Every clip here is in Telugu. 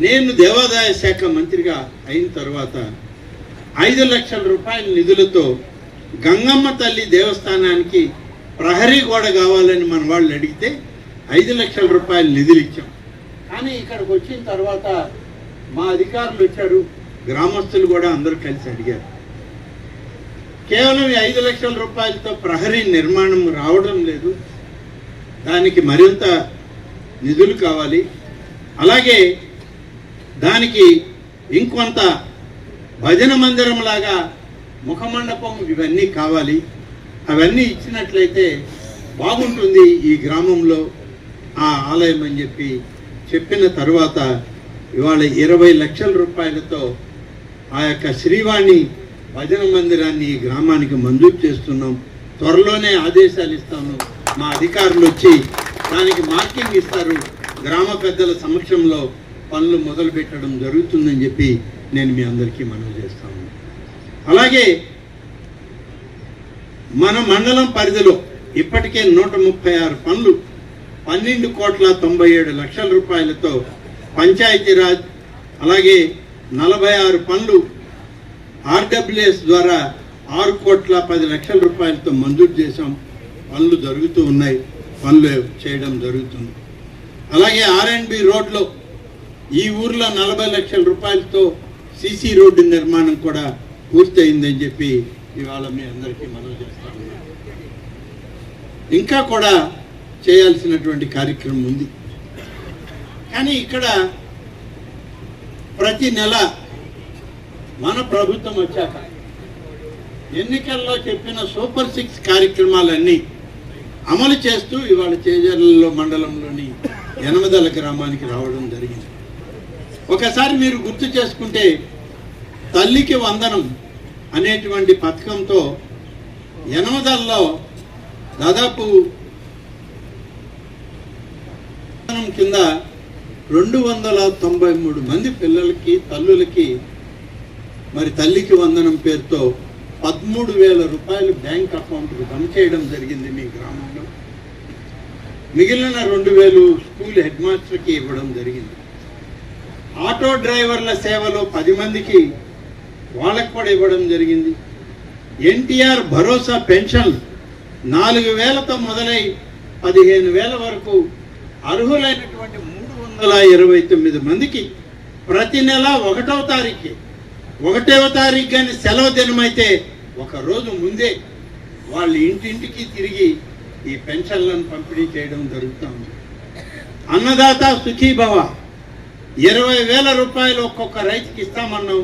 నేను దేవాదాయ శాఖ మంత్రిగా అయిన తర్వాత 5 లక్షల రూపాయల నిధులతో గంగమ్మ తల్లి దేవస్థానానికి ప్రహరీ గోడ కావాలని మన వాళ్ళు అడిగితే 5 లక్షల రూపాయలు నిధులు ఇచ్చాం. కానీ ఇక్కడికి వచ్చిన తర్వాత మా అధికారులు వచ్చారు, గ్రామస్తులు కూడా అందరూ కలిసి అడిగారు. కేవలం 5 లక్షల రూపాయలతో ప్రహరీ నిర్మాణం రావడం లేదు, దానికి మరింత నిధులు కావాలి. అలాగే దానికి ఇంకొంత భజన మందిరం లాగా ముఖమండపం ఇవన్నీ కావాలి. అవన్నీ ఇచ్చినట్లయితే బాగుంటుంది ఈ గ్రామంలో ఆ ఆలయం అని చెప్పిన తర్వాత ఇవాళ 20 లక్షల రూపాయలతో ఆ యొక్క శ్రీవాణి భజన మందిరాన్ని ఈ గ్రామానికి మంజూరు చేస్తున్నాం. త్వరలోనే ఆదేశాలు ఇస్తాను, మా అధికారులు వచ్చి దానికి మార్కింగ్ ఇస్తారు. గ్రామ పెద్దల సమక్షంలో పనులు మొదలు పెట్టడం జరుగుతుందని చెప్పి నేను మీ అందరికీ మనవి చేస్తాను. అలాగే మన మండలం పరిధిలో ఇప్పటికే 136 పనులు 12,97,00,000 రూపాయలతో పంచాయతీరాజ్, అలాగే 46 పనులు ఆర్డబ్ల్యూఎస్ ద్వారా 6,10,00,000 రూపాయలతో మంజూరు చేశాం. పనులు జరుగుతూ ఉన్నాయి, పనులు చేయడం జరుగుతుంది. అలాగే R&B రోడ్లో ఈ ఊర్లో 40 లక్షల రూపాయలతో సీసీ రోడ్డు నిర్మాణం కూడా పూర్తయిందని చెప్పి ఇవాళ మీ అందరికీ మనవి చేస్తాను. ఇంకా కూడా చేయాల్సినటువంటి కార్యక్రమం ఉంది. కానీ ఇక్కడ ప్రతి నెల మన ప్రభుత్వం వచ్చాక ఎన్నికల్లో చెప్పిన సూపర్ 6 కార్యక్రమాలన్నీ అమలు చేస్తూ ఇవాళ చేజర్లలో మండలంలోని యనమదల గ్రామానికి రావడం జరిగింది. ఒకసారి మీరు గుర్తు చేసుకుంటే తల్లికి వందనం అనేటువంటి పథకంతో యనమదల్లో దాదాపు కింద 293 మంది పిల్లలకి తల్లులకి మరి తల్లికి వందనం పేరుతో 13,000 రూపాయలు బ్యాంక్ అకౌంట్కి జమ చేయడం జరిగింది మీ గ్రామంలో. మిగిలిన 2,000 స్కూల్ హెడ్ మాస్టర్కి ఇవ్వడం జరిగింది. ఆటో డ్రైవర్ల సేవలో 10 మందికి వాళ్ళకు కూడా ఇవ్వడం జరిగింది. ఎన్టీఆర్ భరోసా పెన్షన్ 4,000తో మొదలై 15,000 వరకు అర్హులైనటువంటి 329 మందికి ప్రతి నెల 1వ తారీఖు కానీ సెలవు దినమైతే ఒక రోజు ముందే వాళ్ళ ఇంటింటికి తిరిగి ఈ పెన్షన్లను పంపిణీ చేయడం జరుగుతుంది. అన్నదాత సుఖీభవ 20,000 రూపాయలు ఒక్కొక్క రైతుకి ఇస్తామన్నాం.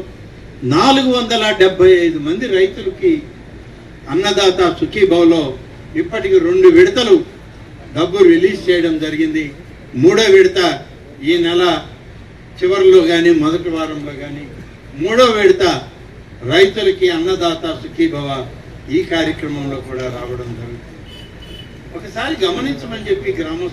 475 మంది రైతులకి అన్నదాత సుఖీభవలో ఇప్పటికి 2 విడతలు డబ్బు రిలీజ్ చేయడం జరిగింది. 3వ విడత ఈ నెల చివరిలో కానీ మొదటి వారంలో కానీ 3వ విడత రైతులకి అన్నదాత సుఖీభవ ఈ కార్యక్రమంలో కూడా రావడం జరుగుతుంది. ఒకసారి గమనించమని చెప్పి గ్రామస్తులు